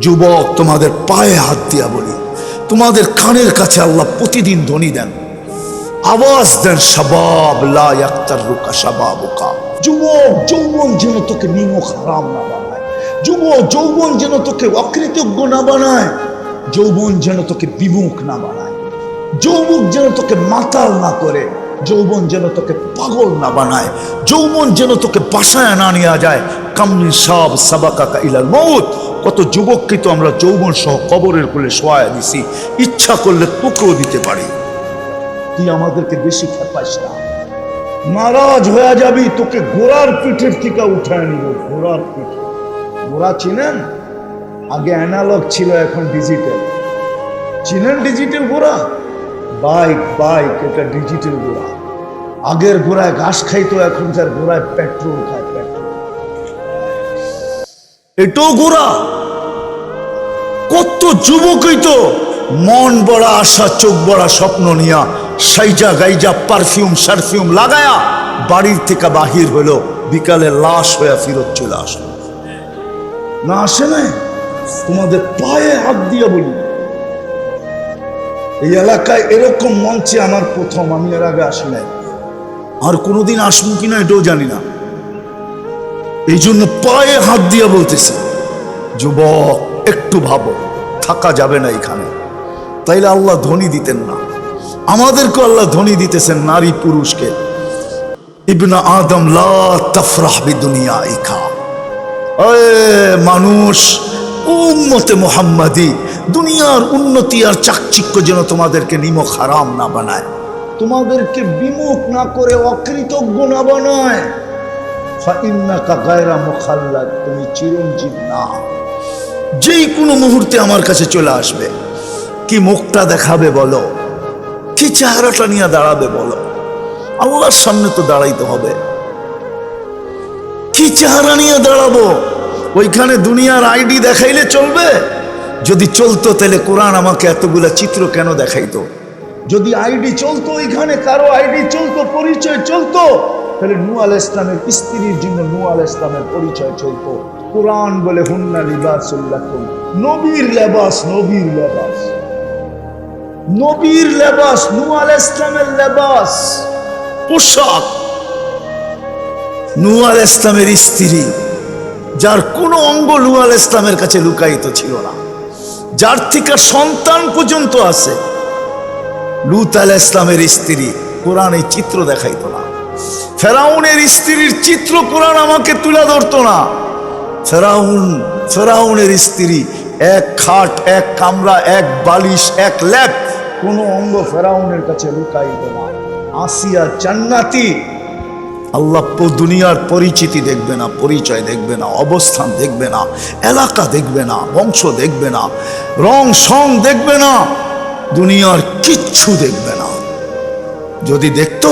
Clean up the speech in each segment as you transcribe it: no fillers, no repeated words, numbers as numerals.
যুবক, তোমাদের পায়ে হাত দিয়া বলি, তোমাদের কানের কাছে আল্লাহ প্রতিদিন ধ্বনি দেন, আওয়াজ দেন, শাবাব লা ইয়াক্তারুকা শাবাবুকা। যুবক, যৌবন যেন তোকে নিমক হারাম না বানায়, যুবক যৌবন যেন তোকে অকৃতজ্ঞ না বানায়, যৌবন যেন তোকে বিমুখ না বানায়, যৌবন যেন তোকে মাতাল না করে, যৌবন যেন তোকে পাগল না বানায়, যৌবন যেন তোকে বাসায় না নিয়ে যায়। কামনি সাব সাবাকাকা ইলাল মউত। কত যুবককে তো আমরা যৌবন সহ কবরের কোলে শোয়ায় দিছি, ইচ্ছা করলে তোকেও দিতে পারি। তুই আমাদেরকে বেশি খেপাইস না, নারাজ হয়ে যাবি, তোকে ঘোড়ার পিঠের থেকে উঠায় নিব। ঘোড়ার পিঠে, ঘোড়া চিনেন? আগে অ্যানালগ ছিল, এখন ডিজিটাল। চিনেন ডিজিটাল ঘোড়া? বাইক, বাইক এটা ডিজিটাল ঘোড়া। আগের ঘোড়ায় ঘাস খাইতো, এখনকার ঘোড়ায় পেট্রোল খায়, পেট্রোল। এটাও ঘোড়া। কত যুবকই তো মন বড়া আশা, চোখ বড়া স্বপ্ন নিয়া সাইজা গাইজা পারফিউম সারফিউম লাগায়া বাড়ির থেকে বাহির হলো, বিকালে লাশ হয়ে ফিরত চলে আসলো। না আসে নাই? তোমাদের পায়ে হাত দিয়ে বলি, এই এলাকায় এরকম মঞ্চে আমার প্রথম, আমি এর আগে আসি নাই, আর কোনোদিন আসবো কিনা এটাও জানি না। এই জন্য পায়ে হাত দিয়ে বলতেছি, যুবক একটু ভাবো, থাকা যাবে না এখানে। তাইলে আল্লাহ ধনী দিতেন না? আমাদেরকে আল্লাহ ধনী দিতেছেন, নারী পুরুষকে। ইবনা আদম লা তাফরাহ বিদুনিয়াইকা। মানুষ, উম্মতে মুহাম্মাদি, দুনিয়ার উন্নতি আর চাকচিক্য যেন তোমাদেরকে নিমক হারাম না বানায়, তোমাদেরকে বিমুখ না করে অকৃতজ্ঞ না বানায়। ফাইন্নাকা গায়রা মুখাল্লাদ, তুমি চিরঞ্জীব না। যেই কোনো মুহূর্তে আমার কাছে চলে আসবে। কি মুখটা দেখাবে বলো, কি চেহারাটা নিয়ে দাঁড়াবে বলো? আল্লাহর সামনে তো দাঁড়াইতে হবে। কি চেহারা নিয়ে দাঁড়াবো? ওইখানে দুনিয়ার আইডি দেখাইলে চলবে? যদি চলতো তাহলে কোরআন আমাকে এতগুলা চিত্র কেন দেখাইতো? যদি আইডি চলতো, ওইখানে কারো আইডি চলতো, পরিচয় চলতো, তাহলে নূহ আলাইহিস ইসলামের স্ত্রীর জন্য নূহ আলাইহিস ইসলামের পরিচয় চলতো। কোরআন বলে হুন্না লিবাসুল লাকুম, নবীর লেবাস, নবীর লেবাস, নবীর লেবাস, নূহ আলাইহিস ইসলামের লেবাস, পোশাক। নূহ আলাইহিস ইসলামের স্ত্রী, যার কোনো অঙ্গ নূহ আলাইহিস ইসলামের কাছে লুকায়িত ছিল না, যার থেকে সন্তান পর্যন্ত আছে, লূত আলাইহিস ইসলামের স্ত্রী। কোরআন এই চিত্র দেখাইতো না। ফেরাউনের স্ত্রীর চিত্র কোরআন আমাকে তুলে ধরতো না। ফেরাউনের স্ত্রী, এক খাট, এক কামরা, এক বালিশ, এক ল্যাপ, কোন অঙ্গ ফেরাউনের কাছে লুকাইত না। আসিয়া জান্নাতি। আল্লাহ দুনিয়ার পরিচিতি দেখবে না, পরিচয় দেখবে না, অবস্থান দেখবে না, এলাকা দেখবে না, বংশ দেখবে না, রং সং দেখবে না, দুনিয়ার কিচ্ছু দেখবে না। যদি দেখতো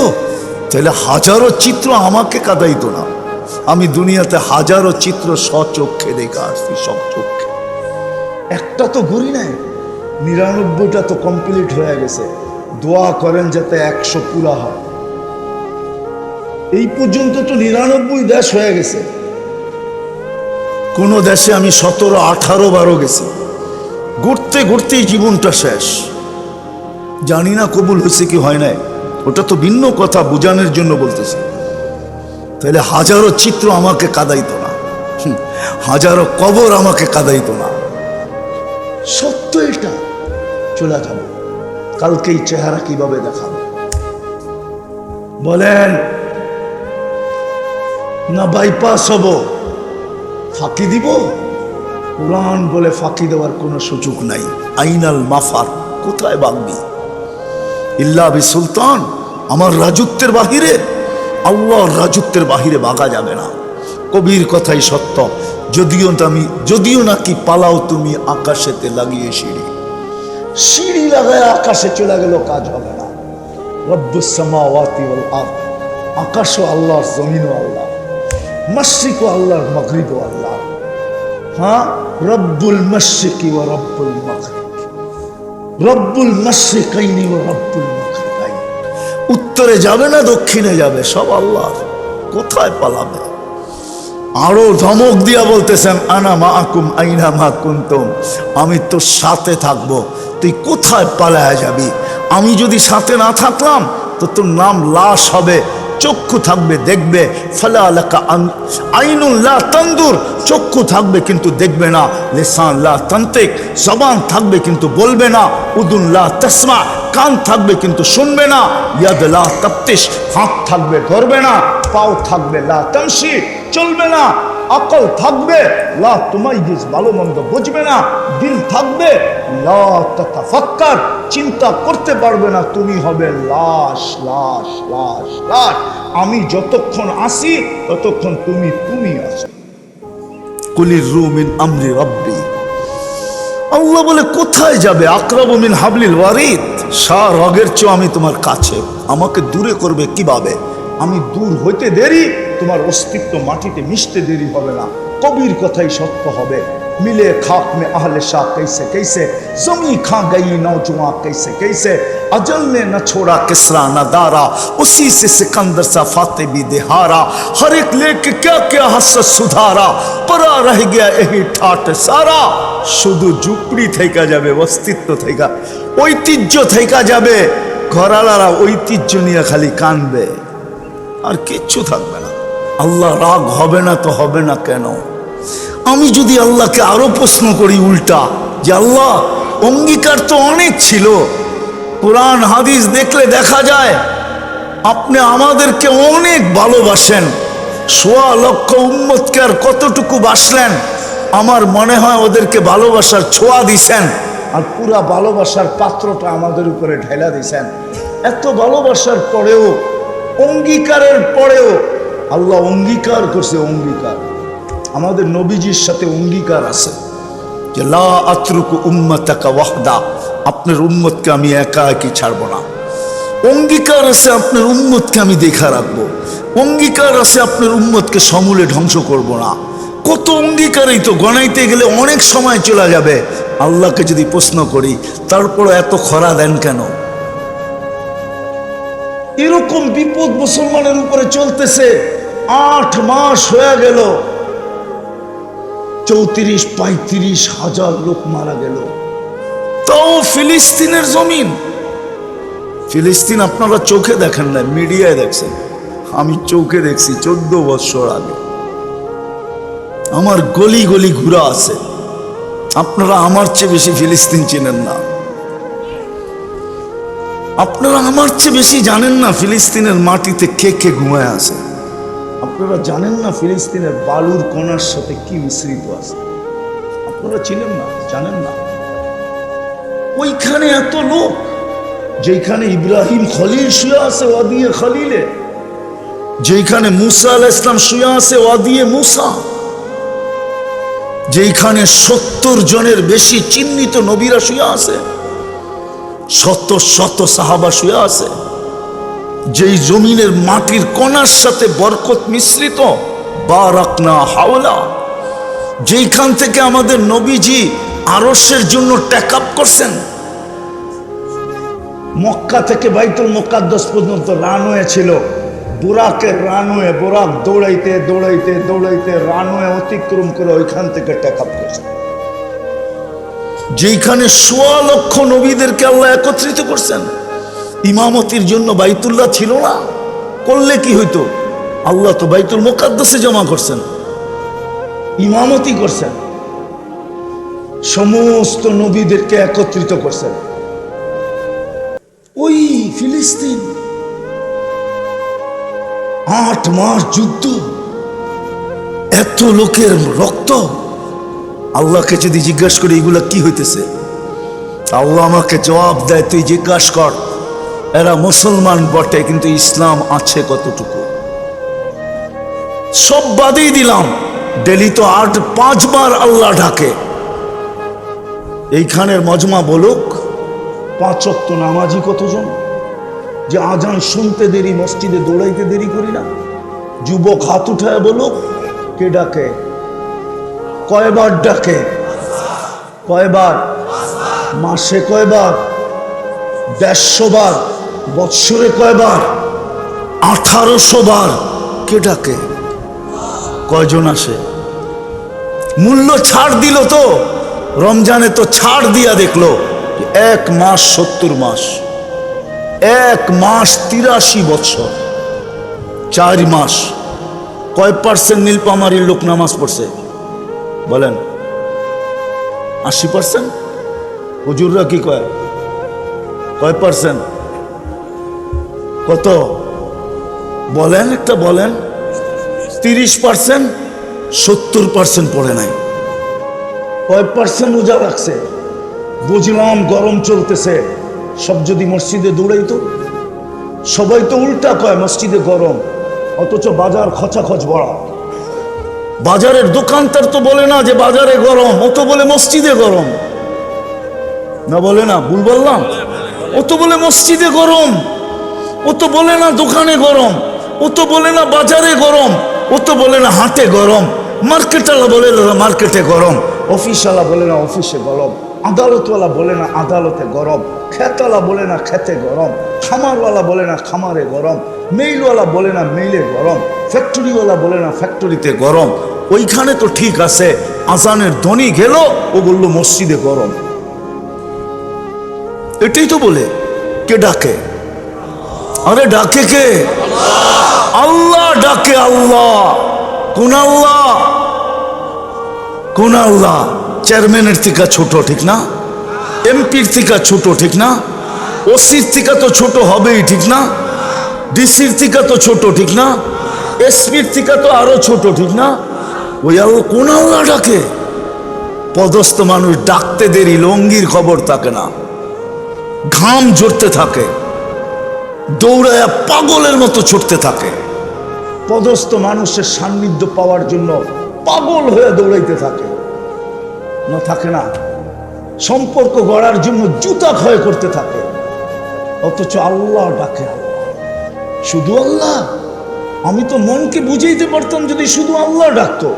তাহলে হাজারো চিত্র আমাকে কাঁদাইতো না। আমি দুনিয়াতে হাজারো চিত্র স্বচক্ষে দেখে আসছি, সব চক্ষে। একটা তো ঘুরি নাই, 99টা তো কমপ্লিট হয়ে গেছে। দোয়া করেন যাতে 100 পুরা হয়। এই পর্যন্ত তো 99 দেশ হয়ে গেছে। কোন দেশে আমি 17, 18 বারও গেছি। ঘুরতে ঘুরতেই জীবনটা শেষ। জানি না কবুল হয়েছে কি হয় নাই, ওটা তো ভিন্ন কথা, বোঝানোর জন্য বলতেছি। তাহলে হাজারো চিত্র আমাকে কাঁদাইতো না, হাজারো কবর আমাকে কাঁদাইতো না। সত্য এটা। চলে যাব, কালকে এই চেহারা কিভাবে দেখাবো বলেন? না বাইপাস হব, ফাঁকি দিব? কোরআন বলে ফাঁকি দেওয়ার কোনো সুযোগ নাই। আইনাল মাফার, কোথায় ভাগবি? ইল্লা বি সুলতান, আমার রাজত্বের বাহিরে, আল্লাহর রাজত্বের বাহিরে ভাগা যাবে না। কবির কথাই সত্য। যদিও নাকি পালাও তুমি আকাশেতে লাগিয়ে সিঁড়ি, সিঁড়ি লাগায় আকাশে চলে গেল, কাজ হবে না। রব্বুস সামাওয়াতি ওয়াল আরদ, আকাশও আল্লাহর, জমিনও আল্লাহ, মাশরিকও আল্লাহর, মাগরিবও আল্লাহ। হ্যাঁ, রব্বুল মাশরিকি ওয়া রব্বুল মাগরিব, রব্বুল মাশরিকাইনি ওয়া রব্বুল মাগরিবাইন। উত্তরে যাবে না দক্ষিণে যাবে, সব আল্লাহর। কোথায় পালাবে? আরো ধমক দিয়া বলতেছেন আনা মাআকুম আইনা মা কুনতুম, আমি তোর সাথে থাকবো, তুই কোথায় পালায়া যাবি? আমি যদি সাথে না থাকলাম তো তোর নাম লাশ হবে। চক্ষু থাকবে দেখবে, ফালা লাকা আইনুন লা তানদুর, চক্ষু থাকবে কিন্তু দেখবে না, লিসান লা তানতিক, জবান থাকবে কিন্তু বলবে না, উদুন লা তাসমা, কান থাকবে কিন্তু শুনবে না, ইয়াদ লা তাফতিশ, হাত থাকবে ধরবে না, পাও থাকবে লা তামশি, চলবে না, আকল থাকবে লা তুমাইয়িজ, ভালো মন্দ বুঝবে না, দিল থাকবে লা তাতাফাক্কার, চিন্তা করতে পারবে না, তুমি হবে লাশ লাশ লাশ লাশ। আমি যতক্ষণ আসি ততক্ষণ তুমি আছো। কুলির রূহ মিন আমরি রাব্বি, আল্লাহ বলে কোথায় যাবে? আকরাবু মিন হাবলিল ওয়ারিদ, রগের চেয়ে আমি তোমার কাছে, আমাকে দূরে করবে কিভাবে? আমি দূর হইতে দেরি, তোমার অস্তিত্ব মাটিতে মিশতে দেরি হবে না। কবির কথাই সত্য হবে, मिले खाक में अहले शाह कैसे कैसे, जमी खा गई नौजुआ कैसे कैसे, अजल ने न छोड़ा किसरा न दारा, उसी से सिकंदर सा फाते भी दिहारा, हर एक लेके क्या क्या हसरत सुधारा, परा रह गया यही ठाट सारा। शुधु झुपड़ी थेका जाबे, अस्तित्व थेका, ঐতিহ্য थेका जाबे, घरालारा ঐতিহ্য निये खाली कानबे, আর কিচ্ছু থাকবে না। আল্লাহ রাগ হবে না তো হবে না কেন? আমি যদি আল্লাহকে আরো প্রশ্ন করি উল্টা, যে আল্লাহ অঙ্গীকার তো অনেক ছিল, কোরআন হাদিস দেখলে দেখা যায় আপনি আমাদেরকে অনেক ভালোবাসেন, ১৬ লক্ষ উম্মতকে আর কতটুকু বাসলেন? আমার মনে হয় ওদেরকে ভালোবাসার ছোঁয়া দিছেন, আর পুরা ভালোবাসার পাত্রটা আমাদের উপরে ঢেলা দিছেন। এত ভালোবাসার পরেও, অঙ্গীকারের পরেও আল্লাহ অঙ্গীকার করছে, অঙ্গীকার আমাদের নবীজির সাথে অঙ্গীকার আছে যে লা আতরুকু উম্মাতাকা ওয়াহদা, আপনার উম্মতকে আমি একা একই ছাড়বো না। অঙ্গীকার আছে আপনার উম্মতকে আমি দেখা রাখবো, অঙ্গীকার আছে আপনার উম্মতকে সমূলে ধ্বংস করব না। কত অঙ্গীকারই তো গণাইতে গেলে অনেক সময় চলে যাবে। আল্লাহকে যদি প্রশ্ন করি, তারপর এত খরা দেন কেন? এরকম বিপদ মুসলমানের উপরে চলতেছে, 8 মাস হয়ে গেল, 34-35 হাজার লোক মারা গেল। তাও ফিলিস্তিনের জমিন, ফিলিস্তিন আপনারা চোখে দেখেন না, মিডিয়ায় দেখছেন, আমি চোখে দেখছি 14 বছর আগে। আমার গলি গলি ঘুরা আছে, আপনারা আমার চেয়ে বেশি ফিলিস্তিন চেনেন না, আপনারা আমার চেয়ে বেশি জানেন না ফিলিস্তিনের মাটিতে কে কে ঘুমায় আছে। আপনারা জানেন না ফিলিস্তিনের বালুর কণার সাথে কি মিশ্রিত আছে, আপনারা চিনেন না, জানেন না। ওইখানে এত লোক, যেখানে ইব্রাহিম খলিল শুয়ে আছে ওয়াদিয়ে খলিলে, যেখানে মুসা আলাইহিস সালাম শুয়ে আছে ওয়াদিয়ে মুসা, যেখানে 70 জনের বেশি চিহ্নিত নবীরা শুয়ে আছে, শত শত সাহাবা শুয়ে আছে, যেই জমিনের মাটির কণার সাথে বরকত মিশ্রিত, বারাকনা হাওলা, যেইখান থেকে আমাদের নবীজি আরশের জন্য টেকআপ করছেন। মক্কা থেকে বাইতুল মুকাদ্দাস পর্যন্ত রানওয়ে ছিল, বুরাকের রানওয়ে, বুরাক দৌড়াইতে দৌড়াইতে দৌড়াইতে রানওয়ে অতিক্রম করে ওইখান থেকে টেকআপ করছেন। যেইখানে ১৬ লক্ষ নবীদেরকে আল্লাহ একত্রিত করছেন। ইমামতির জন্য বাইতুল্লাহ ছিল না, করলে কি হইতো? আল্লাহ তো বাইতুল মুকাদ্দাসে জমা করছেন, ইমামতি করছেন, সমস্ত নবীদেরকে একত্রিত করছেন। ওই ফিলিস্তিন 8 মাস যুদ্ধ, এত লোকের রক্ত। আল্লাহকে যদি জিজ্ঞাসা করি এগুলা কি হইতেছে, আল্লাহ আমাকে জবাব দেয়, তুই জিজ্ঞাসা কর, এরা মুসলমান বটে কিন্তু ইসলাম আছে কতটুকু? সব বাদেই দিলাম, ডেলি তো 5 বার আল্লাহ ডাকে। এইখানের মজমা বলুক 5 ওয়াক্ত নামাজি কতজন, যে আজান শুনতে দেরি, মসজিদে দৌড়াইতে দেরি করি না। যুবক হাত উঠায় বলুক, কে ডাকে? কয়বার ডাকে? কয়বার? মাসে কয়বার? 150 বার। বৎসরে কয়বার? 1800 বার। কে ডাকে? কয়জন আসে? মূল্য ছাড় দিল তো, রমজানে তো ছাড় দিয়া দেখলো 1 মাস 70 মাস, 1 মাস 83 বছর, 4 মাস কয় পার্সেন্ট নীলপামারির লোক নামাজ পড়ছে বলেন? 80%? হুজুররা কি কয়? কয় পার্সেন্ট? কত বলেন, একটা বলেন। 30%? 70% পড়ে নাই। কয় পার্সেন্ট রোজা রাখছে? বুঝলাম গরম চলতেছে, সব যদি মসজিদে দৌড়াইতো। সবাই তো উল্টা কয় মসজিদে গরম, অথচ বাজার খচাখচ বড়া। বাজারের দোকানদার তো বলে না যে বাজারে গরম, ও তো বলে মসজিদে গরম। না বলে না? ভুল বললাম? ও তো বলে মসজিদে গরম, ও তো বলে না দোকানে গরম, ও তো বলে না বাজারে গরম, ও তো বলে না হাটে গরম, মার্কেটওয়ালা বলে না মার্কেটে গরম, অফিসওয়ালা বলে না অফিসে গরম, আদালতওয়ালা বলে না আদালতে গরম, খেতওয়ালা বলে না খেতে গরম, খামারওয়ালা বলে না খামারে গরম, মেইলওয়ালা বলে না মেইলে গরম, ফ্যাক্টরিওয়ালা বলে না ফ্যাক্টরিতে গরম। ওইখানে তো ঠিক আছে, আজানের ধ্বনি গেল, ও বলল মসজিদে গরম। এটাই তো বলে। কে ডাকে? আরে ডাকে কে? আল্লাহ ডাকে। আল্লাহ। কোন আল্লাহ? কোন আল্লাহ? চেয়ারম্যানের থেকে ছোট, ঠিক না? এমপির থেকে ছোট, ঠিক না? ওসির থেকে তো ছোট হবেই, ঠিক না? ডিসির থেকে তো ছোট, ঠিক না? এসপির থেকে তো আরো ছোট, ঠিক না? ওই আল্লাহ। কোন আল্লাহ ডাকে? পদস্থ মানুষ ডাকতে দেরি, লঙ্গির খবর থাকে না, ঘাম ঝরতে থাকে, দৌড়ায় পাগলের মতো ছুটতে থাকে। পদস্থ মানুষের সান্নিধ্য পাওয়ার জন্য পাগল হয়ে দৌড়াইতে থাকে, না থাকে না? সম্পর্ক গড়ার জন্য জুতা ক্ষয় করতে থাকে, অথচ আল্লাহ ডাকে। শুধু আল্লাহ? আমি তো মনকে বুঝাইতে পারতাম যদি শুধু আল্লাহ ডাকতো।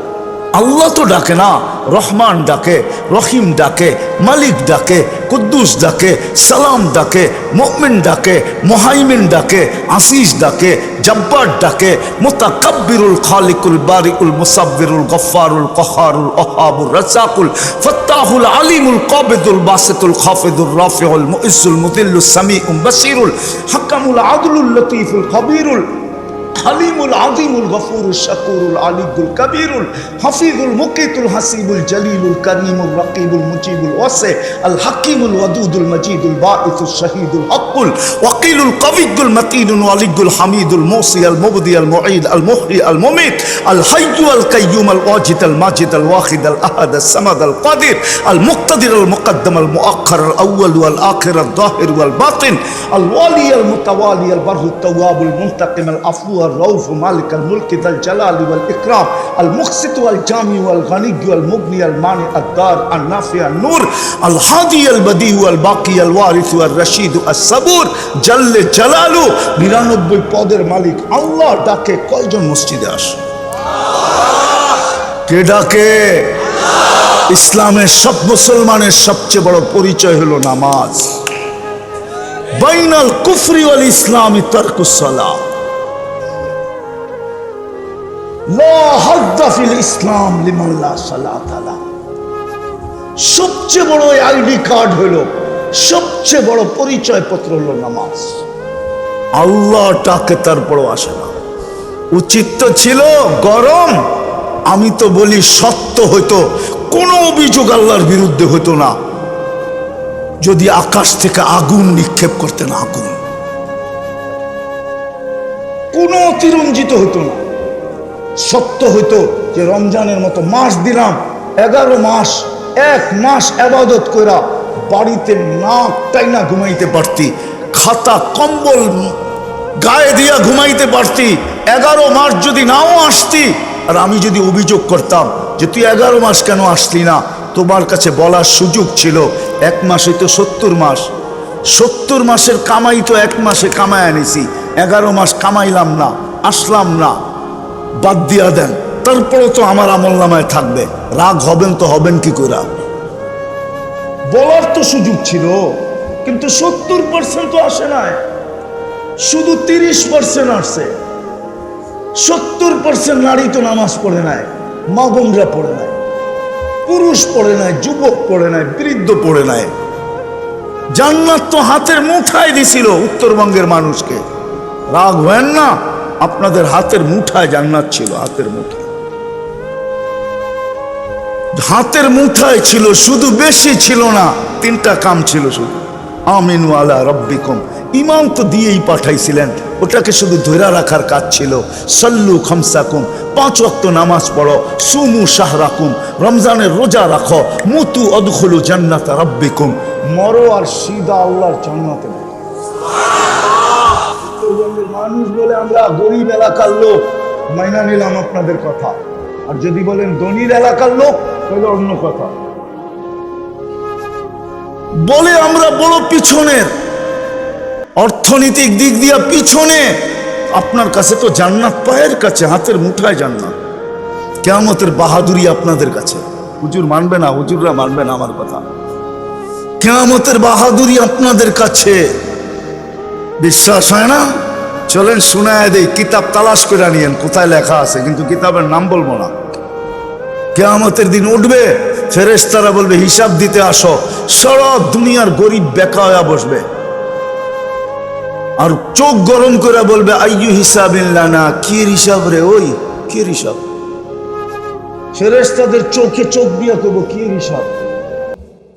আল্লাহ তো ডাকে না, রহমান ডাকে, রহিম ডাকে, মালিক ডাকে, কুদ্দুস ডাকে, সালাম ডাকে, মুমিন ডাকে, মুহাইমিন ডাকে, আসিস ডাকে, জব্বার ডাকে, মুতাকাব্বিরুল খালিকুল বারিউল মুসাব্বিরুল গফফারুল কহারুল ওহাবুর রাসাকুল ফাত্তাহুল আলিমুল কাবিদুল বাসিতুল খাফিদুর রাফিউল মুইজ্জুল মুদিল্লুস সামিউল বাসিরুল হাকামুল আদলুল লতীফুল খবীরুল হালিমুল আযীমুল গফুরুল শাকুরুল আলিয়ুল কবীরুল হাফিজুল মুকিতুল হাসিবুল জলিলুল করিমুল রকিবুল মুজিবুল ওয়াসি আল হাকিমুল ওয়াদুদুল মজিদুল বাঈসুল শহীদুল হকুল ওয়াকিলুল কবিয়ুল মতিনুল ওয়ালিয়ুল হামিদুল মুসি আল মুবদি আল মুঈদ আল মুহয়ি আল মুমিত আল হাইয়্যু আল কাইয়্যুম আল ওয়াজিদ আল মাজিদ আল ওয়াহিদ আল আহাদ আল সামাদ আল কাদির আল মুক্তাদির আল মুকদ্দম আল মুআখ্খার আল আউয়াল ওয়াল আখির আল যাহির ওয়াল বাতিন আল ওয়ালি আল মুতাওয়ালি আল বাররু তাওয়াবুল মুনতাকিম আল আফু الرؤوف مالك الملك ذا الجلال والإكرام المقسط والجامع والغني والمغني المانع الدار النافع النور الهادي البديع الباقي الوارث والرشيد الصبور جل جلاله 99 পদের মালিক আল্লাহ ডাকে। কয়জন মসজিদে আসে? কে ডাকে? ইসলামের সব মুসলমানের সবচেয়ে বড় পরিচয় হলো নামাজ। বাইনাল কুফরি ওয়াল ইসলামি তারকুস সালাহ। সবচেয়ে বড় আইডি কার্ড হলো, সবচেয়ে বড় পরিচয় পত্র হলো নামাজ। আল্লাহ টাকে তারপরও আসে না। উচিত তো ছিল গরম, আমি তো বলি সত্য হইতো, কোনো অভিযোগ আল্লাহর বিরুদ্ধে হইতো না যদি আকাশ থেকে আগুন নিক্ষেপ করতেন। আগুন কোনো অতিরঞ্জিত হইতো না। সত্য হইতো যে রমজানের মতো মাস দিলাম, 11 মাস, 1 মাস ইবাদত কইরা বাড়িতে নাক টাইনা ঘুমাইতে পারতি, খাতা কম্বল গায়ে দিয়া ঘুমাইতে পারতি। 11 মাস যদি নাও আসতি, আর আমি যদি অভিযোগ করতাম যে তুই 11 মাস কেন আসলি না, তোমার কাছে বলার সুযোগ ছিল। 1 মাস হইতো 70 মাস, 70 মাসের কামাই তো 1 মাসে কামায় আনিছি, 11 মাস কামাইলাম না, আসলাম না, বাদ দিয়া দেন, তারপরে তো আমার আমল নামায় থাকবে। রাগ হবেন তো হবেন কি করে? বলার তো সুযোগ ছিল, কিন্তু 70% তো আসে নাই, শুধু 30% আসছে। 70% নারী তো নামাজ পড়ে নাই, মা বোনরা পড়ে নাই, পুরুষ পড়ে নাই, যুবক পড়ে নাই, বৃদ্ধ পড়ে নাই। জান্নাত তো হাতের মুঠায় দিছিল উত্তরবঙ্গের মানুষকে। রাগ হয় না, আপনাদের হাতের মুঠায় জান্নাত ছিল, হাতের মুঠায়, হাতের মুঠায় ছিল, শুধু বেশি ছিল না, 3টা কাম ছিল শুধু। আমিনু আলা রব্বিকুম, ইমাম তো দিয়েই পাঠাইছিলেন, ওটাকে শুধু ধরে রাখার কাজ ছিল। সল্লু খামসাকুম, 5 ওয়াক্ত নামাজ পড়ো। সুমু শাহরাকুম, রমজানের রোজা রাখো। মুতু অদখুলু জান্নাত রব্বিকুম, মরো আর সিধা আল্লাহর জান্নাতে। মানুষ বলে আমরা গরিব এলাকার লোক, মাইনা নিলাম আপনাদের কথা। আর যদি বলেন ধনীর এলাকার লোক, তাহলে অন্য কথা। বলে আমরা বড় পিছনের, অর্থনৈতিক দিক দিয়ে পিছনে। আপনার কাছে তো জান্নাত পায়ের কাছে, হাতের মুঠায় জান্নাত। কিয়ামতের বাহাদুরি আপনাদের কাছে। হুজুর মানবে না, হুজুররা মানবে না আমার কথা। কিয়ামতের বাহাদুরি আপনাদের কাছে। বিশ্বাস হয় না? চলেন শোনায় দেই, কিতাব তালাশ করে নিয়েন কোথায় লেখা আছে, কিন্তু কিতাবের নাম বলবো না। কিয়ামতের দিন উঠবে, ফেরেশতারা বলবে হিসাব দিতে আসো। সারা দুনিয়ার গরিব বেকা হয়ে বসবে, আর চোখ গরম করে বলবে আইয়ু হিসাবিল্লানা, কি হিসাব রে, ওই কি হিসাব। ফেরেশতাদের চোখে চোখ দিয়ে করবো কি হিসাব।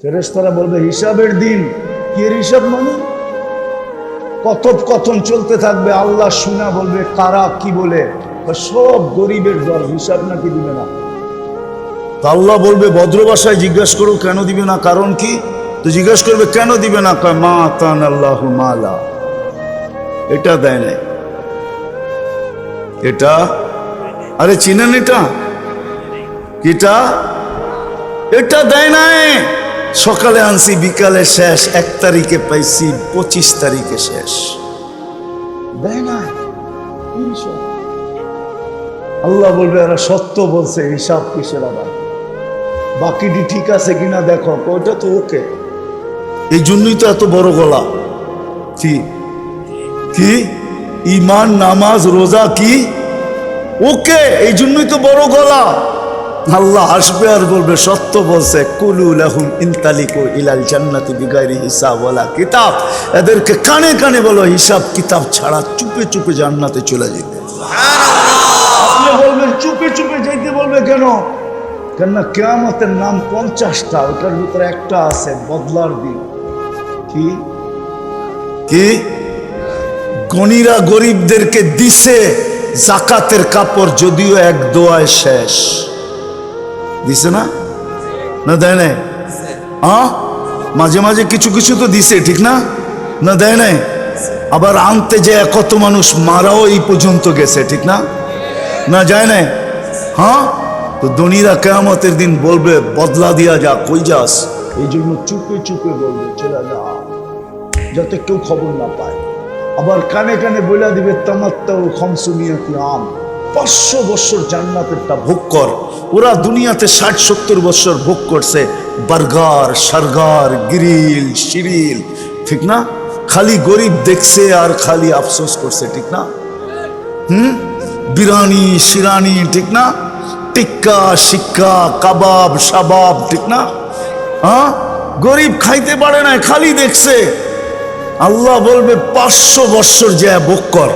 ফেরেশতারা বলবে হিসাবের দিন। কি হিসাব মানে? কথোপকথন চলতে থাকবে, আল্লাহ শুনা বলবে কারা কি বলে, সব গরিবের দল, হিসাব নাকি দিবে না। আল্লাহ বলবে ভদ্র ভাষায় জিজ্ঞাসা করো কেন দিবে না, কারণ কি? তো জিজ্ঞাসা করবে কেন দিবে না, কয় মা আতান আল্লাহু মালা, এটা দেয় নাই, এটা আরে চিনেন এটা কিটা, এটা দেয় নাই। সকালে আনছি, বিকালে শেষ, 1 তারিখে পাইছি, 25 তারিখে শেষ, দেয় নাই। আল্লাহ বলবে এরা সত্য বলছে, হিসাব কিসের আবার, বাকিটি ঠিক আছে কিনা দেখো। ওইটা তো ওকে, এই জন্যই তো এত বড় গলা। কি কি ইমান, নামাজ, রোজা কি ওকে, এই জন্যই তো বড় গলা। আল্লাহ হাসবে আর বলবে সত্য বলছে। কুলু লাহুম ইনতালিকু ইলাল জান্নাতি বিগাইরি হিসাব ওয়ালা কিতাব, এদেরকে কানে কানে বলো হিসাব কিতাব ছাড়া চুপে চুপে জান্নাতে চলে যাবে। আপনি বলবেন চুপে চুপে যাইতে, বলবে কেন? কেননা কিয়ামতের নাম 50টা, ওটার ভিতরে একটা আছে বদলার দিন। কি কি গণিরা গরিবদেরকে দিছে জাকাতের কাপড়, যদিও 1 দোয়ায় শেষ। দিছে না, না দেয় নাই? মাঝে মাঝে কিছু কিছু তো দিছে, ঠিক না? না দেয় নাই? আবার আনতে যায় কত মানুষ মারাও এই পর্যন্ত গেছে, ঠিক না? না যায় নাই? হ্যাঁ, তো ধনীরা কিয়ামতের দিন বলবে বদলা দিয়া যা, কই যাস? এই জন্য চুপে চুপে বলবে চলে যা, যাতে কেউ খবর না পায়। আবার কানে কানে বইলা দিবে তামাত্তাউ খামসুমিয়াতি আম, 500 বছর জান্নাতেরটা ভোগ কর। ওরা দুনিয়াতে 60-70 বছর ভোগ করছে, বার্গার, সার্গার, গ্রিল, শিরিল, ঠিক না? খালি গরিব দেখছে আর খালি আফসোস করছে, ঠিক না? বিরিয়ানি, শিরানি, ঠিক না? টিক্কা, শিক্কা, কাবাব, শাবাব, ঠিক না? গরিব খাইতে পারে না, খালি দেখছে। আল্লাহ বলবে 500 বছর যা ভোগ কর।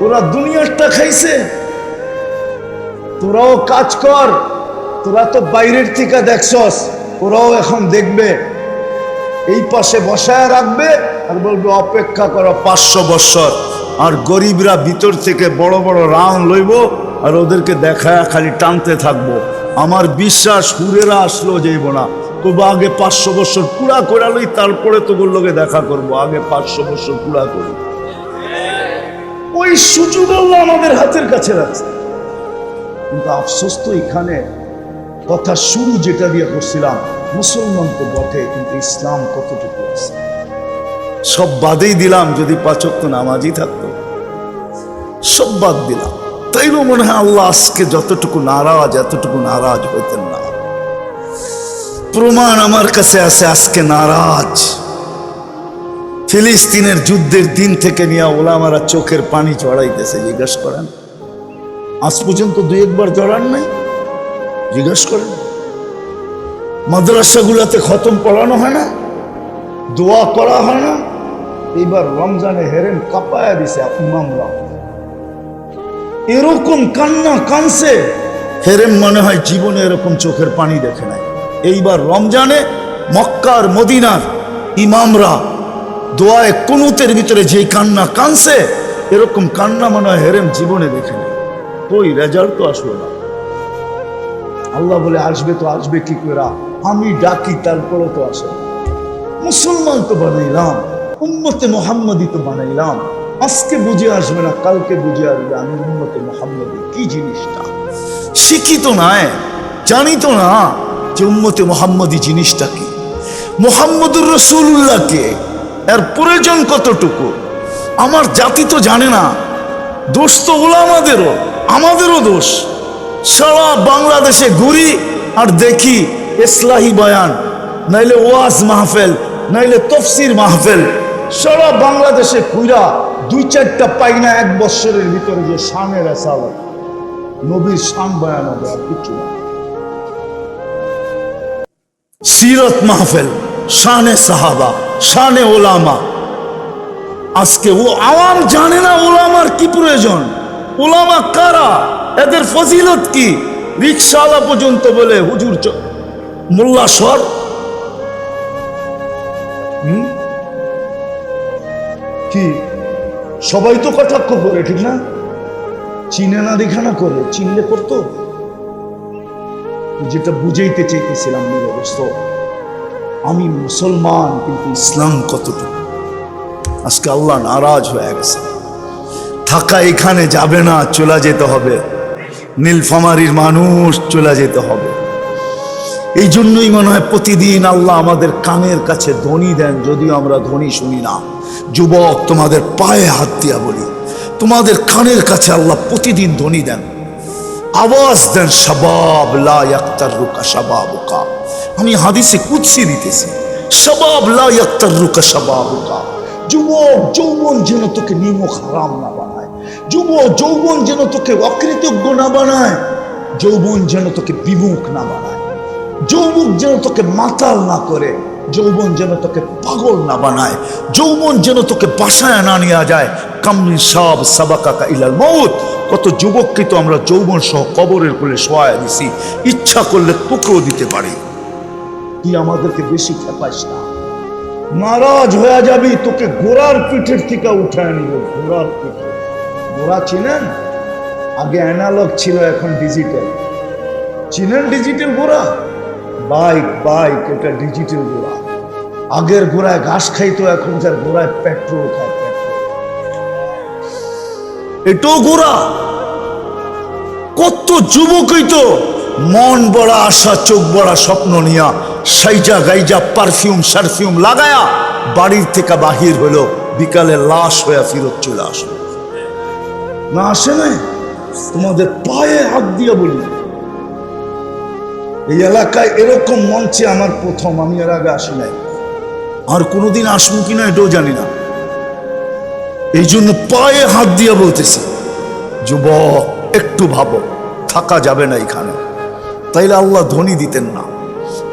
ওরা দুনিয়ারটা খাইছে, তোরাও কাজ কর। তোরা তো বাইরের থেকে দেখছস, ওরাও এখন দেখবে, এই পাশে বসায় রাখবে আর বলবে অপেক্ষা করো 500 বছর। আর গরিবরা ভিতর থেকে বড় বড় রাউন্ড লইব আর ওদেরকে দেখায় খালি টানতে থাকবো। আমার বিশ্বাস হুরেরা আসলো যাইব না, তবু আগে 500 বছর পুরা করে লই, তারপরে তোগুর লোকে দেখা করব। আগে 500 বছর পুরা করি। ওই সুযোগ আল্লাহ আমাদের হাতের কাছে রাখছে। কিন্তু আফসোস তো এখানে, কথা শুরু যেটা দিয়ে করছিলাম, মুসলমান তো বটে, কিন্তু ইসলাম কতটুকু আছে সব বাদেই দিলাম। যদি 5 ওয়াক্ত নামাজই থাকতো, সব বাদ দিলাম, তাইও মনে হয় আল্লাহ আজকে যতটুকু নারাজ, এতটুকু নারাজ হইতেন না। প্রমাণ আমার কাছে আছে আজকে নারাজ। ফিলিস্তিনের যুদ্ধের দিন থেকে নিয়ে ওলামারা চোখের পানি চড়াইতেছে। জিজ্ঞাসা করেন আজ পর্যন্ত দুই একবার জড়ান নাই? জিজ্ঞেস করেন। মাদ্রাসাগুলাতে খতম পড়ানো হয় না, দোয়া করা হয় না? এইবার রমজানে হেরেন কাঁপায়া দিছে ইমামরা, এরকম কান্না কানছে হেরেম মনে হয় জীবনে এরকম চোখের পানি দেখে নাই। এইবার রমজানে মক্কার মদিনার ইমামরা দোয়ায় কুনুতের ভিতরে যে কান্না কানছে, এরকম কান্না মনে হয় হেরেম জীবনে দেখে নাই। কই রেজাল্ট তো আসলো না। আল্লাহ বলে আসবে তো আসবে কি করে, আমি ডাকি তারপরে তো আসে। মুসলমান তো বানাইলাম, উম্মতে মুহাম্মদী তো বানাইলাম, আজকে বুঝে আসবে না কালকে বুঝে আসবে আমি উম্মতে মুহাম্মদী কি জিনিসটা। শিক্ষিত নয়, জানি তো না যে উম্মতে মুহাম্মদী জিনিসটা কি, মুহাম্মদুর রাসূলুল্লাহকে এর প্রয়োজন কতটুকু আমার জাতি তো জানে না। দোষ তো উলামাদেরও, আমাদেরও দোষ। সারা বাংলাদেশে ঘুরি আর দেখি ইসলাহি বয়ান, নাইলে ওয়াজ মাহফিল, নাইলে তফসির মাহফিল, সারা বাংলাদেশে ঘুরা দুই চারটা পাই না এক বছরের ভিতরে যে শানের রেসালত, নবীর শান বয়ান হবে আর কিছু না। সিরত মাহফিল, শানে সাহাবা, শানে ওলামা। আজকে ও আওয়াম জানে না ওলামার কি প্রয়োজন, ওলামা কারা, এদের ফজিলত কি। রিকশাওয়ালা পর্যন্ত বলে হুজুর মোল্লা সর। কি সবাই তো কটাক্ষ করে, ঠিক না? চিনে না দেখা না করে, চিনলে করতো। যেটা বুঝাইতে চাইতেছিলাম নিরবস্থ, আমি মুসলমান কিন্তু ইসলাম কতটুকু। আজকে আল্লাহ নারাজ হয়ে গেছে। থাকা এখানে যাবে না, চলে যেতে হবে। নীলফামারীর মানুষ চলে যেতে হবে। এই জন্যই মনে হয় প্রতিদিন আল্লাহ আমাদের কানের কাছে ধ্বনি দেন, যদিও আমরা ধ্বনি শুনি না। যুবক, তোমাদের পায়ে হাত দিয়া বলি, তোমাদের কানের কাছে আল্লাহ প্রতিদিন ধ্বনি দেন, আওয়াজ দেন, শাবাব লা ইয়াক্তারুকা শাবাবুকা। আমি হাদিসে কুদসি দিতেছি, শাবাব লা ইয়াক্তারুকা শাবাবুকা। যুবক যৌবন যেন তোকে নিমক হারাম না বানায়, যুবক যৌবন যেন তোকে অকৃতজ্ঞ না বানায়, যৌবন যেন তোকে বিমুখ না বানায়, যৌবন যেন তোকে মাতাল না করে, যৌবন যেন তোকে পাগল না বানায়, যৌবন যেন তোকে বাসায় না নিয়ে যায়। কামিন সব সাবাকাকা ইলাল মউত। কত যুবককে তো আমরা যৌবন সহ কবরের কোলে শোয়ায় দিছি, ইচ্ছা করলে তোকেও দিতে পারি। তুই আমাদেরকে বেশি খেপাইস না, নারাজ হয়ে যাবি, তোকে ঘোড়ার পিঠের থেকে উঠায় নিব। ঘোড়ার পিঠে, ঘোড়া চিনেন? আগে অ্যানালগ ছিল, এখন ডিজিটাল। চিনেন ডিজিটাল ঘোড়া? বাইক, বাইক এটা ডিজিটাল ঘোড়া। আগের ঘোড়ায় ঘাস খাইতো, এখনকার ঘোড়ায় পেট্রোল খায়। এটাও ঘোড়া। কত যুবকই তো মন বড়া আশা, চোখ বড়া স্বপ্ন নিয়া সাইজা গাইজা পারফিউম সারফিউম লাগায়া বাড়ির থেকে বাহির হলো, বিকালে লাশ হয়ে ফিরত চলে আসলো। না আসে নাই? তোমাদের পায়ে হাত দিয়ে বলি, এই এলাকায় এরকম মঞ্চে আমার প্রথম, আমি এর আগে আসি নাই, আর কোনোদিন আসবো কিনা এটাও জানি না। এই জন্য পায়ে হাত দিয়ে বলতেছি, যুবক একটু ভাবো, থাকা যাবে না এখানে। তাইলে আল্লাহ ধ্বনি দিতেন না?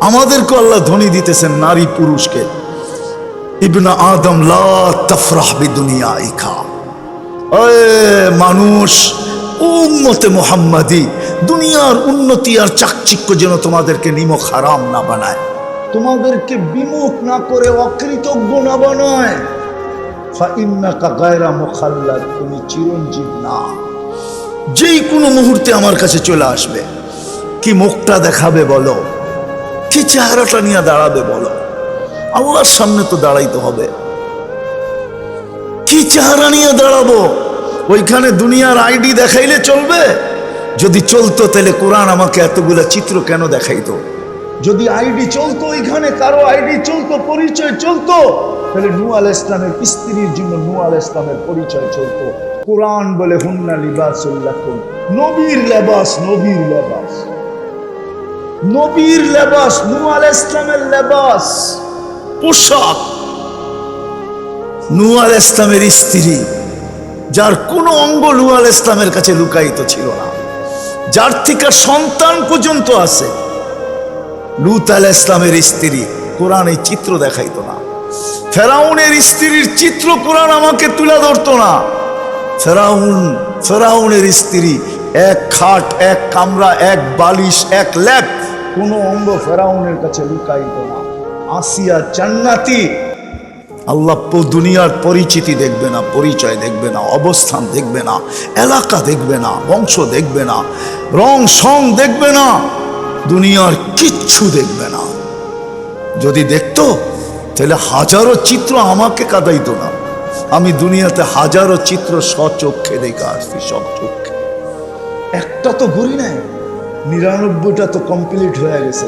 আমাদেরকে আল্লাহ ধ্বনি দিতেছেন, নারী পুরুষকে। ইবনা আদম লা তাফরাহ বিদুনিয়াইকা। মানুষ, উম্মতে মুহাম্মাদি, দুনিয়ার উন্নতি আর চাকচিক্য যেন তোমাদেরকে নিমক হারাম না বানায়, তোমাদেরকে বিমুখ না করে অকৃতজ্ঞ না বানায়। ফাইন্নাকা গায়রা মুখাল্লাদ, তুমি চিরঞ্জীব না। যেই কোনো মুহূর্তে আমার কাছে চলে আসবে। কি মুখটা দেখাবে বলো, কি চেহারাটা নিয়ে দাঁড়াবে বলো? আল্লাহর সামনে তো দাঁড়াইতে হবে। কি চেহারা নিয়ে দাঁড়াবো? ওইখানে দুনিয়ার আইডি দেখাইলে চলবে? যদি চলতো তাহলে কোরআন আমাকে এতগুলা চিত্র কেন দেখাইতো? যদি আইডি চলতো, ওইখানে কারো আইডি চলতো, পরিচয় চলতো, তাহলে নূহ আলাইহিস ইসলামের স্ত্রীর জন্য নূহ আলাইহিস ইসলামের পরিচয় চলতো। কোরআন বলে হুন্না লিবাসুল লাকুম, নবীর লেবাস, নবীর লেবাস, নবীর লেবাস, নূহ আলাইহিস ইসলামের লেবাস, পোশাক। নূহ আলাইহিস ইসলামের স্ত্রী, যার কোনো অঙ্গ নূহ আলাইহিস ইসলামের কাছে লুকায়িত ছিল না, যার থেকে সন্তান পর্যন্ত আছে। লূত আলাইহিস ইসলামের স্ত্রী, কোরআন এই চিত্র দেখাইতো না। ফেরাউনের স্ত্রীর চিত্র কোরআন আমাকে তুলে ধরতো না। ফেরাউনের স্ত্রী, এক খাট, এক কামরা, এক বালিশ, এক ল্যাপ, কোনো অঙ্গ ফেরাউনের কাছে লুকাইত না। আসিয়া জান্নাতি। আল্লাহ দুনিয়ার পরিচিতি দেখবে না, পরিচয় দেখবে না, অবস্থান দেখবে না, এলাকা দেখবে না, বংশ দেখবে না, রং সং দেখবে না, দুনিয়ার কিচ্ছু দেখবে না। যদি দেখতো তাহলে হাজারো চিত্র আমাকে কাঁদাইতো না। আমি দুনিয়াতে হাজারো চিত্র স্বচক্ষে দেখে আসছি, সব চক্ষে। একটা তো ঘুরি নাই, 99টা তো কমপ্লিট হয়ে গেছে।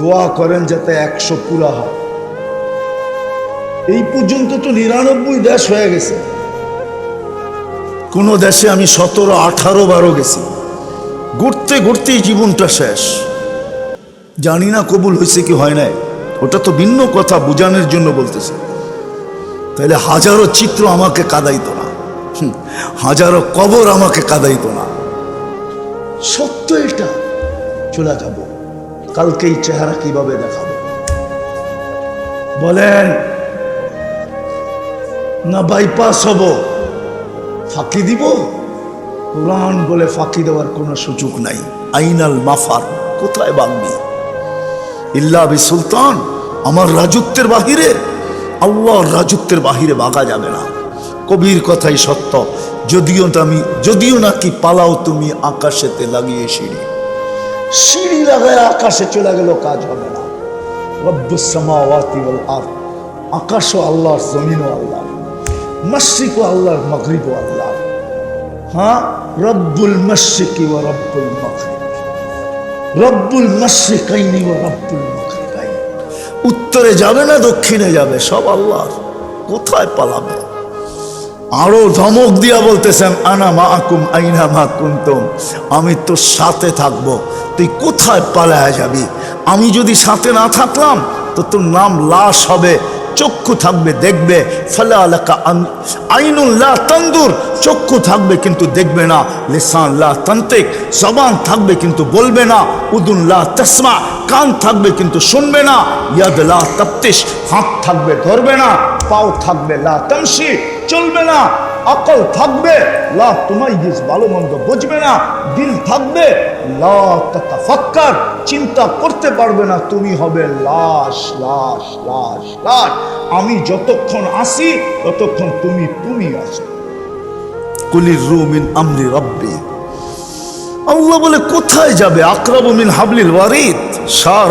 দোয়া করেন যাতে 100 পুরা হয়। এই পর্যন্ত তো 99 দেশ হয়ে গেছে। কোন দেশে আমি 17, 18 বারও গেছি। ঘুরতে ঘুরতেই জীবনটা শেষ। জানি না কবুল হয়েছে কি হয় নাই, ওটা তো ভিন্ন কথা, বুঝানোর জন্য বলতেছে। তাহলে হাজারো চিত্র আমাকে কাঁদাইতো না, হাজারো কবর আমাকে কাঁদাইতো না। সত্য এটা। চলে যাব, কালকে এই চেহারা কিভাবে দেখাবো বলেন? না বাইপাস হব, ফাঁকি দিব? কোরআন বলে ফাঁকি দেওয়ার কোনো সুযোগ নাই। আইনাল মাফার, কোথায় বাগবি? ইল্লা বি সুলতান, আমার রাজত্বের বাহিরে, আল্লাহর রাজত্বের বাহিরে বাগা যাবে না। কবির কথাই সত্য। যদিও নাকি পালাও তুমি আকাশেতে লাগিয়ে সিঁড়ি লাগায় আকাশে চলে গেল, কাজ হবে না। রব্বুস সামাওয়াতি ওয়াল আরদ, আকাশও আল্লাহর, জমিনও আল্লাহর, মাশরিকও আল্লাহর, মাগরিবও আল্লাহর। হ্যাঁ, রব্বুল মাশরিকি ওয়া রব্বুল মাগরিব, রব্বুল মাশরিকাইনি ওয়া রব্বুল মাগরিবাইন। উত্তরে যাবে না দক্ষিণে যাবে, সব আল্লাহর। কোথায় পালাবে? আরো ধমক দিয়া বলতেছেন, আনা মাআকুম আইনা মা কুনতুম, আমি তোর সাথে থাকবো, তুই কোথায় পালায়া যাবি? আমি যদি সাথে না থাকলাম তো তোর নাম লাশ হবে। চক্ষু থাকবে, দেখবে। ফালা লাকা আইনুন লা তানদুর, চক্ষু থাকবে কিন্তু দেখবে না। লিসান লা তানতিক, জবান থাকবে কিন্তু বলবে না। উদুন লা তাসমা, কান থাকবে কিন্তু শুনবে না। ইয়াদ লা তাফতিশ, হাত থাকবে ধরবে না। পাও থাকবে লা তামশি, চলবে না। আকল থাকবে লা তুমাইয়িজ, ভালো মন্দ বুঝবে না। দিল থাকবে লা তাতাফাক্কার, চিন্তা করতে পারবে না। তুমি হবে লাশ, লাশ, লাশ, লাশ। আমি যতক্ষণ আসি ততক্ষণ তুমি আছো। কুলির রূহ মিন আমরি রব্বি, আল্লাহ বলে কোথায় যাবে? আকরাবু মিন হাবলিল ওয়ারিদ,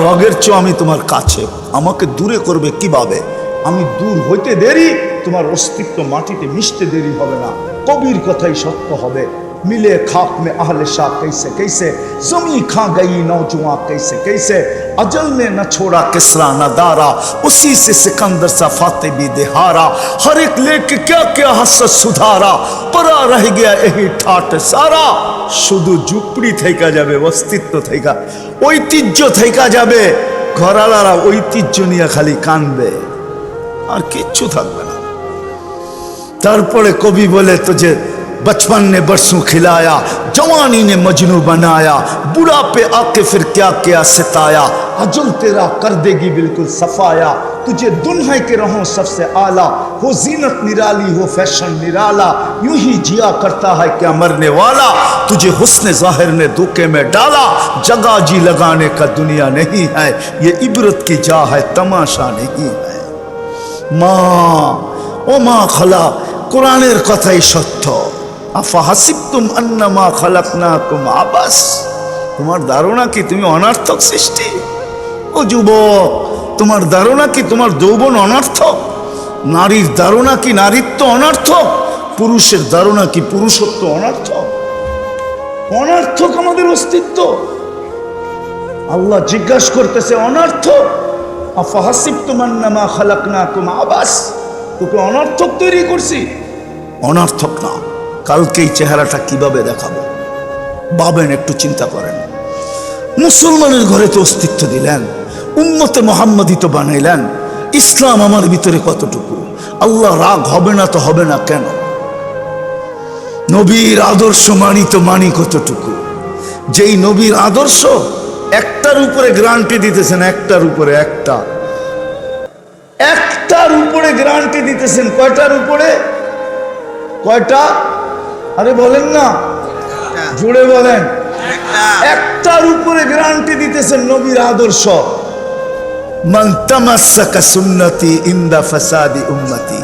রগের চেয়ে আমি তোমার কাছে। আমাকে দূরে করবে কিভাবে? আমি দূর হইতে দেরি, তোমার অস্তিত্ব মাটিতে মিশতে দেরি হবে না। কবির কথাই সত্য হবে। मिले खाक में अहले शाह कैसे कैसे, जमी खा गई नौजुआ कैसे कैसे, अजल ने न छोड़ा किसरा न दारा, उसी से सिकंदर सा फाते भी दिहारा, हर एक लेके क्या क्या हसरत सुधारा, परा रह गया यही ठाट सारा। शुद्ध झुपड़ी थेका जाबे, अस्तित्व थेका, ঐতিহ্য थेका जाबे, घरालारा ঐতিহ্য निये खाली कानबे, আর কিচ্ছু থাকবে না। তারপরে কবি বলে, तुझे बचपन ने बरसों खिलाया, जवानी ने मजनू बनाया, बुढ़ापे आके फिर क्या क्या सताया, अजल तेरा कर देगी बिल्कुल सफाया, तुझे दुल्हन के रहो सबसे आला, हो जीनत निराली हो फैशन निराला, यूं ही जिया करता है क्या मरने वाला, तुझे हुस्न जाहिर ने धोखे में डाला, जगह जी लगाने का दुनिया नहीं है, ये इबरत की जा है तमाशा नहीं है। माँ ओ माँ खला, कुरानेर कथाई सत्य। আফাহাসিবতুম আন্নামা খালাকনাকুম আবাস, তোমার ধারণা কি তুমি অনর্থক সৃষ্টি? ও যুবক, তোমার ধারণা কি তোমার যৌবন অনর্থক? নারীর ধারণা কি নারীত্ব অনর্থক? পুরুষের ধারণা কি পুরুষত্ব অনর্থক? অনর্থক আমাদের অস্তিত্ব। আল্লাহ জিজ্ঞাসা করতেছে অনর্থক। আফাহাসিবতুম আন্নামা খালাকনাকুম আবাস, তোকে অনর্থক তৈরি করছি? অনর্থক না। কালকে এই চেহারাটা কিভাবে দেখাবো ভাবেন, একটু চিন্তা করেন। মুসলমানের ঘরে তো অস্তিত্ব দিলেন, উম্মতে মুহাম্মাদি তো বানাইলেন, ইসলাম আমার ভিতরে কতটুকু? আল্লাহ রাগ হবে না তো হবে না কেন? নবীর আদর্শ মানি তো মানি কতটুকু? যেই নবীর আদর্শ একটার উপরে গ্যারান্টি দিতেছেন, একটার উপরে একটার উপরে গ্যারান্টি দিতেছেন। কয়টার উপরে? কয়টা? আরে বলেন না, জুড়ে বলেন। একটার উপরে গ্যারান্টি দিতেছেন, নবীর আদর্শ। মান তামাসসাকা সুন্নতি ইনদা ফাসাদি উম্মতি।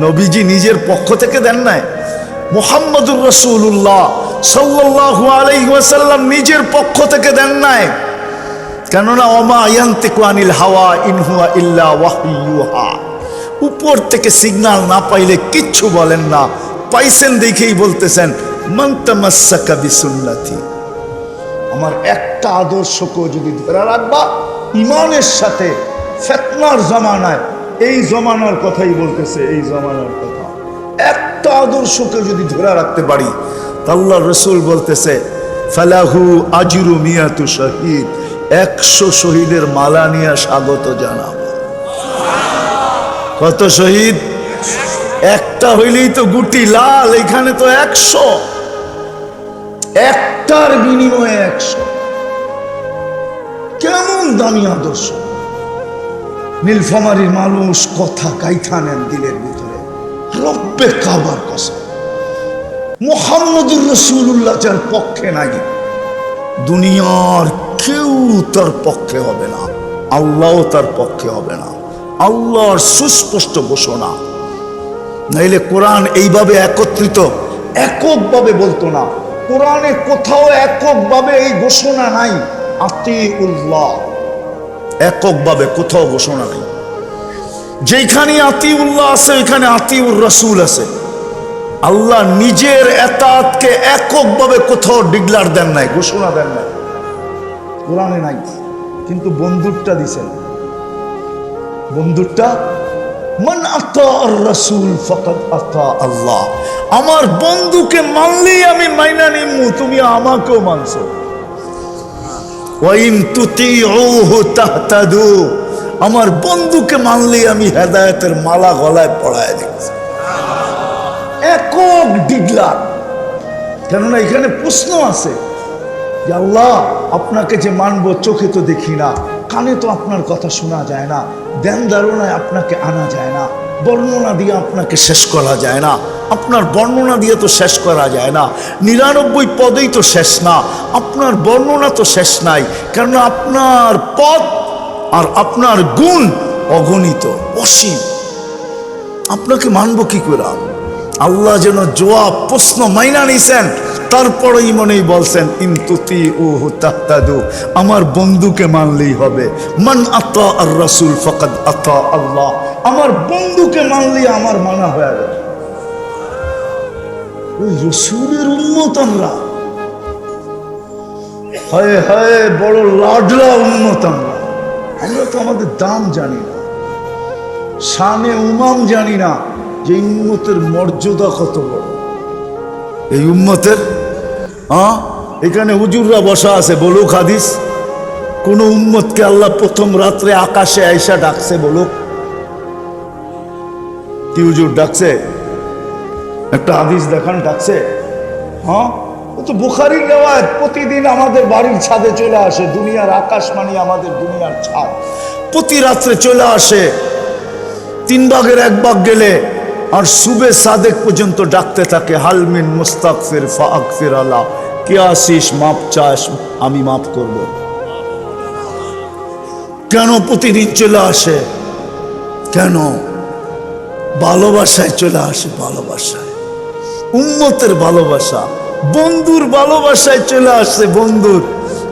নবীজি নিজের পক্ষ থেকে দেন নাই, মুহাম্মদুর রাসূলুল্লাহ সাল্লাল্লাহু আলাইহি ওয়াসাল্লাম নিজের পক্ষ থেকে দেন নাই। কেননা ওমা ইয়ান্তিকু আনিল হাওয়া ইন হুয়া ইল্লা ওয়াহয়ু ইউহা। উপর থেকে সিগন্যাল না পাইলে কিচ্ছু বলেন না, পাইছেন দেখেই বলতেছেন মান তামাসসাকা বিসুন্নতি। আমার একটা আদর্শকে যদি ধরে রাখবা ইমানের সাথে, ফিতনার জামানায়, এই জমানার কথাই বলতেছে, এই জমানার কথা, একটা আদর্শকে যদি ধরে রাখতে পারি, আল্লাহর রাসূল বলতেছে ফালাহু আজরু মিয়াতু শহীদ, 100 শহীদের মালা নিয়ে স্বাগত জানাবো। কত শহীদ? একটা হইলেই তো গুটি লাল, এখানে তো 100, একটার বিনিময়ে 100। কেমন দামি আদর্শ! নীলফামারীর মানুষ কথা গাইথা নেন দিলের ভিতরে, রব্বে কাবার কসম, মুহাম্মদুর রাসূলুল্লাহ যার পক্ষে নাই, দুনিয়ার কেউ তার পক্ষে হবে না, আল্লাহও তার পক্ষে হবে না। আল্লাহর সুস্পষ্ট ঘোষণা। নাইলে কোরআন এইভাবে একত্রিত এককভাবে বলতো না। কোরআনে কোথাও এককভাবে এই ঘোষণা নাই, আতিউল্লাহ, এককভাবে কোথাও ঘোষণা নেই। যেখানে আতিউল্লাহ আছে ওইখানে আতিউর রাসূল আছে। আল্লাহ নিজের এতাআতকে এককভাবে কোথাও ডিক্লার দেন নাই, ঘোষণা দেন নাই, কোরআনে নাই। কিন্তু বন্ধুরটা দিছেন, বন্ধুরটা মান আতা আর রাসূল ফাকাদ আতা আল্লাহ। আমার বন্ধুকে মানলেই আমি মাইনা নিমু, তুমি আমাকেও মানছো। ওয়া ইন তুতিউহু তাহতাদু, আমার বন্ধুকে মানলেই আমি হেদায়েতের মালা গলায় পরায় দিচ্ছি। একক ডিগলার। কেননা এখানে প্রশ্ন আছে যে আল্লাহ আপনাকে যে মানবো, চোখে তো দেখি না, কানে তো আপনার কথা শোনা যায় না, ধ্যান ধারণায় আপনাকে আনা যায় না, বর্ণনা দিয়ে আপনাকে শেষ করা যায় না, আপনার বর্ণনা দিয়ে তো শেষ করা যায় না, 99 পদেই তো শেষ না, আপনার বর্ণনা তো শেষ নাই, কেননা আপনার পদ আর আপনার গুণ অগণিত, অসীম। আপনাকে মানবো কি করে? আল্লাহ যেন জবাব প্রশ্ন মাইনা নিছেন, তারপরেই মনেই বলছেন ইন তুতিউহু তাহতাদু, আমার বন্ধুকে মানলেই হবে। মান আতা আর রাসূল ফাকাদ আতা আল্লাহ, আমার বন্ধুকে মানলেই আমার মানা হয়ে গেল। ওই রাসূলের উম্মত আমরা, হায় হায় বড় লাডলা উম্মত আমরা। আমরা তো আমাদের দাম জানি না, শানে উমাম জানি না যে উম্মতের মর্যাদা কত বড়। এই উম্মতের এখানে হুজুররা বসা আছে, বলুক হাদিস, কোন উম্মতকে আল্লাহ প্রথম রাত্রে আকাশে আইসা ডাকছে? বলুক কি হুজুর ডাকছে? একটা হাদিস দেখান ডাকছে? ও তো বুখারীর রিওয়ায়াত। প্রতিদিন আমাদের বাড়ির ছাদে চলে আসে, দুনিয়ার আকাশ মানে আমাদের দুনিয়ার ছাদ, প্রতি রাত্রে চলে আসে, 3 ভাগের 1 ভাগ গেলে আর সুবে সাদেক পর্যন্ত ডাকতে থাকে, হালমিন মুস্তাগফির ফাগফির আলা, কে আসিস মাপ চাস আমি মাফ করব। কেন প্রতিদিন চলে আসে? কেন? ভালোবাসায় চলে আসে, ভালোবাসায়, উম্মতের ভালোবাসা, বন্ধুর ভালোবাসায় চলে আসে, বন্ধুর।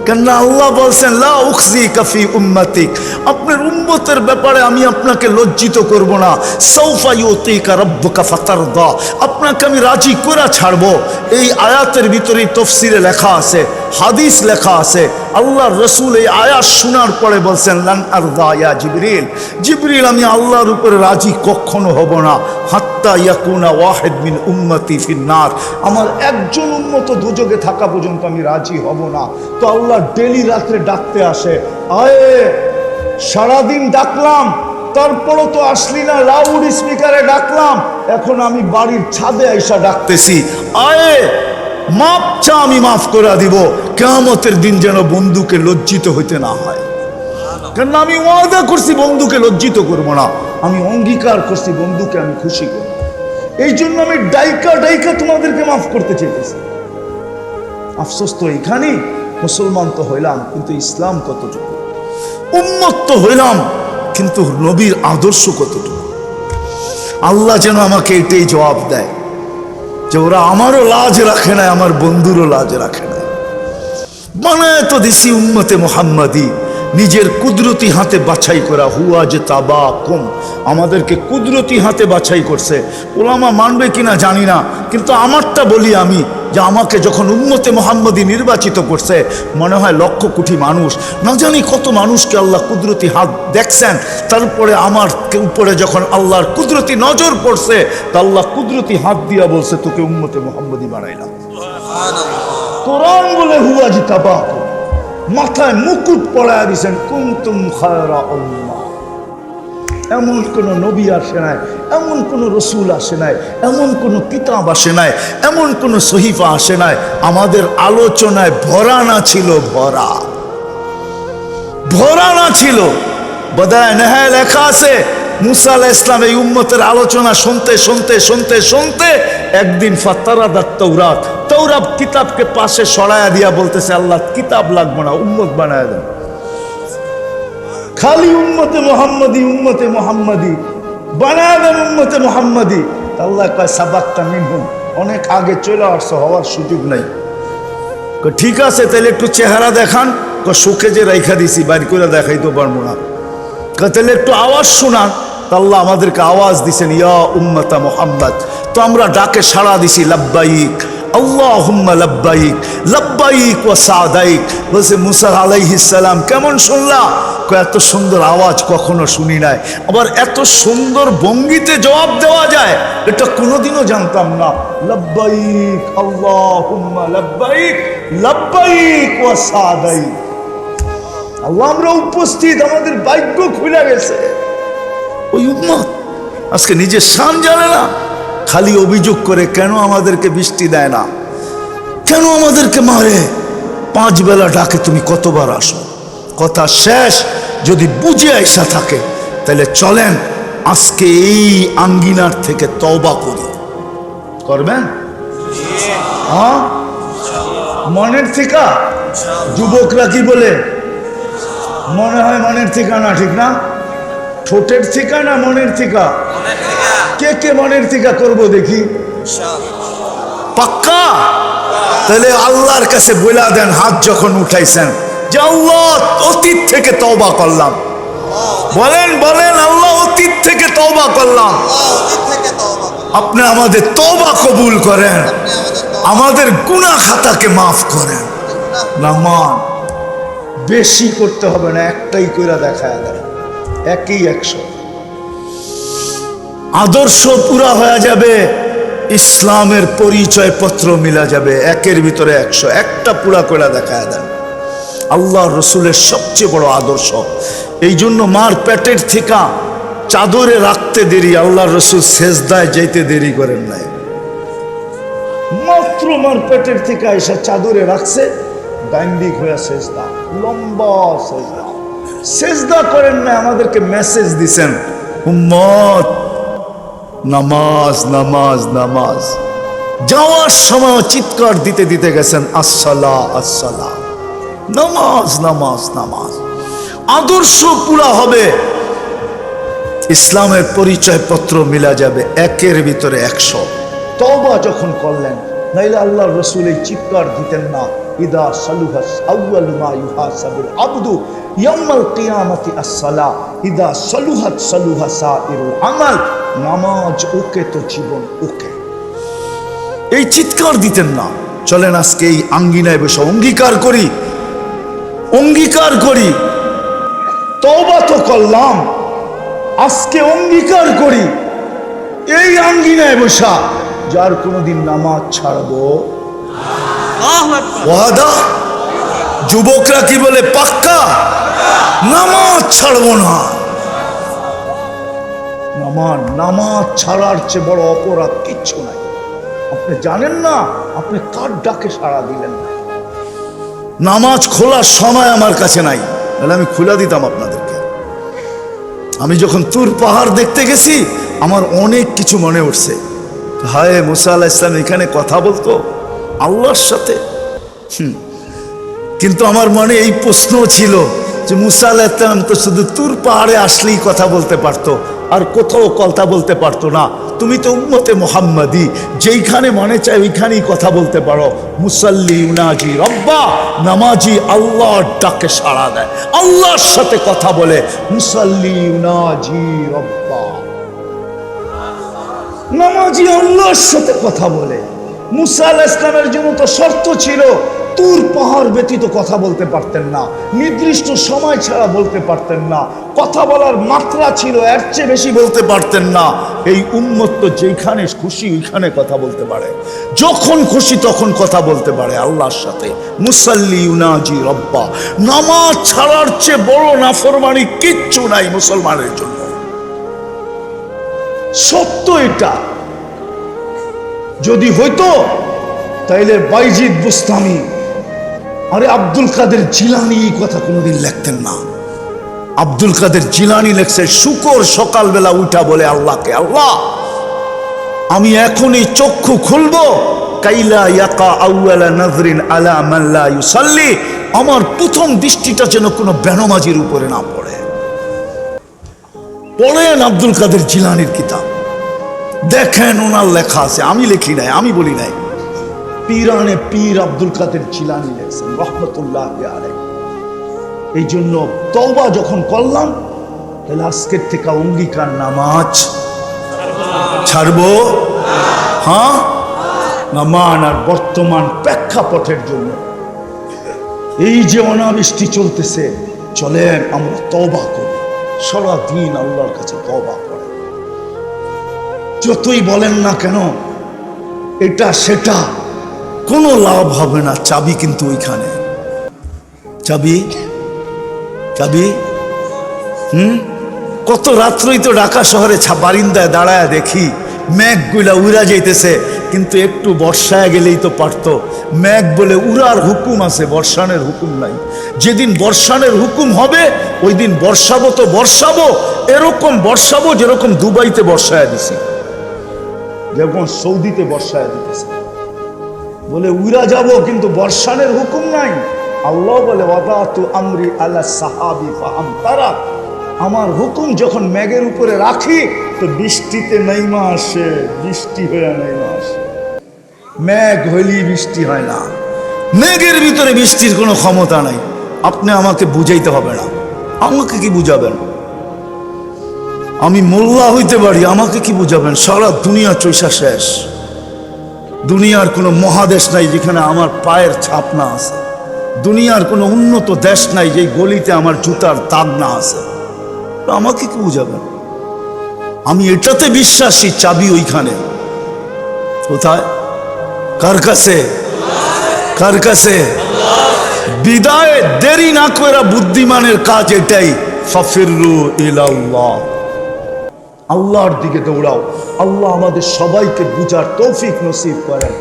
কেননা আল্লাহ বলছেন লা উখজিকা ফি উম্মতিক, আপনার উম্মতের ব্যাপারে আমি আপনাকে লজ্জিত করব না। সাউফা ইউতিকা রাব্বুকা ফাতারদা, আপনাকে আমি রাজি করে ছাড়বো। এই আয়াতের ভিতরে তাফসীরে লেখা আছে, হাদিস লেখা আছে, আল্লাহর রাসূল এই আয়াত শোনার পরে বলছেন লান আরদা ইয়া জিবরিল, জিবরিল আমি আল্লাহর উপরে রাজি কখনো হব না, হাত্তা ইয়াকুনা ওয়াহিদ মিন উম্মতি ফিন্নার, আমার একজন উম্মত দুজকে থাকা পর্যন্ত আমি রাজি হব না। তো আল্লাহ ডেলি রাত্রে ডাকতে আসে, আয়ে সারাদিন ডাকলাম তারপরও তো আসলি না, লাউড স্পিকারে ডাকলাম, এখন আমি বাড়ির ছাদে আইসা ডাকতেছি, আয়ে মাপ চা, আমি মাফ করে দিব। কিয়ামতের দিন যেন বন্ধুকে লজ্জিত হইতে না হয়। কেন আমি ওয়াদা করছি বন্ধুকে লজ্জিত করব না, আমি অঙ্গীকার করছি বন্ধুকে আমি খুশি করব। এই জন্য আমি ডাইকা ডাইকা তোমাদেরকে মাফ করতে চেয়েছি। আফসোস তো এইখানেই, মুসলমান তো হইলাম কিন্তু ইসলাম কতটুকু, উম্মত তো হইলাম কিন্তু নবীর আদর্শ কতটুকু। আল্লাহ যেন আমাকে এটাই জবাব দেয় যে ওরা আমারও লাজ রাখে না, আমার বন্ধুরও লাজ রাখে না। বানায় তো দিছি উম্মতে মুহাম্মাদি, নিজের কুদরতি হাতে বাছাই করা। হুয়া যে তাবাকুম, আমাদেরকে কুদরতি হাতে বাছাই করছে। ওলামা মানবে কিনা জানি না, কিন্তু আমারটা বলি আমি, যে আমাকে যখন উম্মতে মুহাম্মাদি নির্বাচিত করছে, মনে হয় লক্ষ কোটি মানুষ, না জানি কত মানুষকে আল্লাহ কুদরতি হাত দেখছেন। তারপরে আমার উপরে যখন আল্লাহর কুদরতি নজর পড়ছে, তা আল্লাহ কুদরতি হাত দিয়া বলছে তোকে উম্মতে মুহাম্মাদি বানাইলাম। কোরআন বলে হুয়া যে তাবাকুম, মাথায় মুকুট পড়ায় দিয়েছেন কুনতুম খায়রা উম্মাহ। এমন কোন নবী আসে নাই, এমন কোন রসুল আসে নাই, এমন কোন কিতাব আসে নাই, এমন কোন সহিফা আসে নাই আমাদের আলোচনায় ভরা না ছিল, ভরা ভরা না ছিল। বদায় নেহায় লেখা আছে মুসা আলাইহিস সালাম এই উম্মতের আলোচনা শুনতে শুনতে শুনতে শুনতে একদিন ফাতারাদাত তাওরাত, তাওরাত কিতাবকে পাশে সরায়া দিয়া বলতেছে আল্লাহ কিতাব লাগবে না, উম্মত বানায় দেন, খালি উম্মতে মুহাম্মাদি, উম্মতে মুহাম্মাদি বানায় দেন, উম্মতে মুহাম্মাদি। আল্লাহ কয় সাবাক্তা মিনহুম, অনেক আগে চলে আসছো, হওয়ার সুযোগ নাই। ঠিক আছে তাহলে একটু চেহারা দেখান। সুখে যে রেখা দিছি বাইর করে দেখাইতে পারবো না। তাহলে একটু আওয়াজ শোনান। আল্লাহ আমাদেরকে আওয়াজ দিছেন ইয়া উম্মতা মুহাম্মদ। তো আমরা ডাকে সাড়া দিছি লাব্বাইক আল্লাহুম্মা লাব্বাইক লাব্বাইক ওয়া সাদাইক। বলছে মুসা আলাইহিস সালাম কেমন শুনলা? এত সুন্দর আওয়াজ কখনো শুনি নাই, আবার এত সুন্দর ভঙ্গিতে জবাব দেওয়া যায় এটা কোনোদিনও জানতাম না। লাব্বাইক আল্লাহুম্মা লাব্বাইক লাব্বাইক ওয়া সাদাইক। আল্লাহ আমরা উপস্থিত, আমাদের ভাগ্য খুলে গেছে। ওই উম্মত আজকে নিজের শান জানে না, খালি অভিযোগ করে কেন আমাদেরকে বৃষ্টি দেয় না, কেন আমাদেরকে মারে। 5 বেলা ডাকে তুমি কতবার আসো? কথা শেষ। যদি বুঝে আইসা থাকে তাহলে চলেন আজকে এই আঙ্গিনার থেকে তওবা করি। করবেন? হ্যাঁ, মনের থেকে। যুবকরা কি বলে? মনে হয় মনের থেকে না, ঠিক না? ঠোঁটের থেকে না মনের থেকে? কে কে মনের থেকে করবো দেখি? পাক্কা? তাহলে আল্লাহর কাছে বলে দেন হাত যখন উঠাইছেন যে আল্লাহ অতীত থেকে তওবা করলাম। বলেন বলেন আল্লাহ অতীত থেকে তওবা করলাম। আপনি আমাদের তওবা কবুল করেন, আমাদের গুনাহ খাতাকে মাফ করেন। নামান বেশি করতে হবে না, একটাই কইরা দেখায় দেয়, একই 100। আদর্শ পুরা হয়ে যাবে, ইসলামের পরিচয় পত্র মিলা যাবে, 1-এর ভিতরে 100। একটা পুরা করে দেখায় দেন। আল্লাহ রসুলের সবচেয়ে বড় আদর্শ। এই জন্য মার পেটের থেকে চাদরে রাখতে দেরি, আল্লাহ রসুল সেজদায় যাইতে দেরি করেন নাই। মাত্র মার পেটের থেকে এসে চাদরে রাখছে, ডাইন্ডিক হয়ে সেজদা, লম্বা সেজদা। সেজদা করেন না, আমাদেরকে মেসেজ দিছেন উম্মত নামাজ নামাজ নামাজ। যাওয়ার সময় চিৎকার দিতে দিতে গেছেন আসসালা আসসালা, নামাজ নামাজ নামাজ। আদর্শ পুরা হবে, ইসলামের পরিচয় পত্র মিলা যাবে, 1-এর ভিতরে 100। তওবা যখন করলেন, নাইলে আল্লাহ রসুল এই চিৎকার দিতেন না ইদা সালুহাস আউয়ালু মা ইউহাসাবুল আবদু ইয়াউমাল কিয়ামাতি আসসালা ইদা সালুহাত সালুহা সাইরুল আমাল। নামাজ ওকে তো জীবন ওকে। এই চিৎকার দিতেন না। চলেন আজকে এই আঙ্গিনায় বসে অঙ্গীকার করি, অঙ্গীকার করি। তওবা তো করলাম, আজকে অঙ্গীকার করি এই আঙ্গিনায় বসা যার কোনোদিন নামাজ ছাড়বো ওয়াদা। যুবকরা কি বলে? পাক্কা নামাজ ছাড়বো না। নামাজ ছাড়ার চেয়ে বড় অপরাধ কিচ্ছু নাই। আপনি জানেন না আপনি কার ডাকে সাড়া দিলেন না। নামাজ খোলার সময় আমার কাছে নাই, তাহলে আমি খুলে দিতাম আপনাদেরকে। আমি যখন তুর পাহাড় দেখতে গেছি আমার অনেক কিছু মনে উঠছে। হায়, মুসা আলাইহিস সালাম এখানে কথা বলতো আল্লাহর সাথে। কিন্তু আমার মনে এই প্রশ্ন ছিল যে মুসা আলাইহিস সালাম তো শুধু তুর পাহাড়ে আসলেই কথা বলতে পারতো, আর কোথাও কথা বলতে পারতো না। তুমি তো উম্মতে মুহাম্মাদি, যেইখানে মনে চায় ওইখানেই কথা বলতে পারো। মুসাল্লি উনাজি রব্বা, নামাজি আল্লাহর ডাকে সাড়া দেয়, আল্লাহর সাথে কথা বলে। মুসাল্লি উনাজি রব্বা, নামাজি আল্লাহর সাথে কথা বলে। মুসা আলাইহিস সালামের জন্য তো শর্ত ছিল তুর পাহাড় ব্যতীত কথা বলতে পারতেন না, নির্দিষ্ট সময় ছাড়া বলতে পারতেন না, কথা বলার মাত্রা ছিল এর চেয়ে বেশি বলতে পারতেন না। এই উম্মত তো যেখানে খুশি ওইখানে কথা বলতে পারে, যখন খুশি তখন কথা বলতে পারে আল্লাহর সাথে। মুসাল্লি উনাজি রব্বা, নামাজ ছাড়ার চেয়ে বড় নাফরমানি কিচ্ছু নাই মুসলমানের জন্য। সত্য এটা। যদি হইতো তাইলে বাইজিদ বুস্তামি আরে আব্দুল কাদের জিলানি এই কথা কোনোদিন লিখতেন না। আব্দুল কাদের জিলানি লেখছে শুকর সকালবেলা উঠা বলে আল্লাহকে, আল্লাহ আমি এখনই চক্ষু খুলবো কাইলা ইয়াকা আউয়ালা নাজরিন আলা মান লা ইউসাল্লি, আমার প্রথম দৃষ্টিটা যেন কোনো বেনমাজির উপরে না পড়ে। পড়েন আব্দুল কাদের জিলানির কিতাব, দেখেন ওনার লেখা আছে, আমি লিখি নাই, আমি বলি নাই। পীরানে পীর আব্দুল কাদের জিলানী লেখছেন রহমতুল্লাহ আলাইহি। এই জন্য তওবা যখন করলাম তাহলে আজকের থেকে অঙ্গীকার, নামাজ ছাড়বো, হ্যাঁ নামান। আর বর্তমান প্রেক্ষাপটের জন্য এই যে অনাবৃষ্টি চলতেছে, চলেন আমরা তওবা করি, সারাদিন আল্লাহর কাছে তওবা করি। যতই বলেন না কেন এটা সেটা, কোনো লাভ হবে না। চাবি কিন্তু ওইখানে, চাবি চাবি। কত রাত্রই তো ঢাকা শহরে বারিন্দায় দাঁড়ায় দেখি মেঘ গুলা উড়া যাইতেছে, কিন্তু একটু বর্ষায় গেলেই তো পারতো। মেঘ বলে উড়ার হুকুম আছে, বর্ষানের হুকুম নাই। যেদিন বর্ষানের হুকুম হবে ওই দিন বর্ষাবো তো বর্ষাবো, এরকম বর্ষাবো যেরকম দুবাইতে বর্ষায় দিছি, যেরকম সৌদিতে বর্ষায় দিতেছে। বলে উড়া যাব, কিন্তু বর্ষানের হুকুম নাই। আল্লাহ বলে ওয়াদাতু আমরি আলা সাহাবি ফাহাম তারা, আমার হুকুম যখন মেঘের উপরে রাখি তো বৃষ্টিতে নাইমা আসে, বৃষ্টি হয়ে নাইমা আসে। মেঘ হইলেই বৃষ্টি হয় না, মেঘের ভিতরে বৃষ্টির কোনো ক্ষমতা নাই। আপনি আমাকে বুঝাইতে হবে না, আমাকে কি বুঝাবেন? আমি মোল্লা হইতে পারি, আমাকে কি বুঝাবেন? সারা দুনিয়া চৈষা শেষ। দুনিয়ার কোনো মহাদেশ নাই যেখানে আমার পায়ের ছাপ না আছে, দুনিয়ার কোনো উন্নত দেশ নাই যে গলিতে আমার জুতার দাগ না আছে। আমাকে কি বুঝাবেন? আমি এটাতে বিশ্বাসী, চাবি ওইখানে। কোথায়? কার কাছে? কার কাছে? বিদায় দেরি না করে বুদ্ধিমানের কাজ এটাই, ফাফিরু ইলাল্লাহ, আল্লাহর দিকে দৌড়াও। আল্লাহ আমাদের সবাইকে বুঝার তৌফিক নসিব করেন।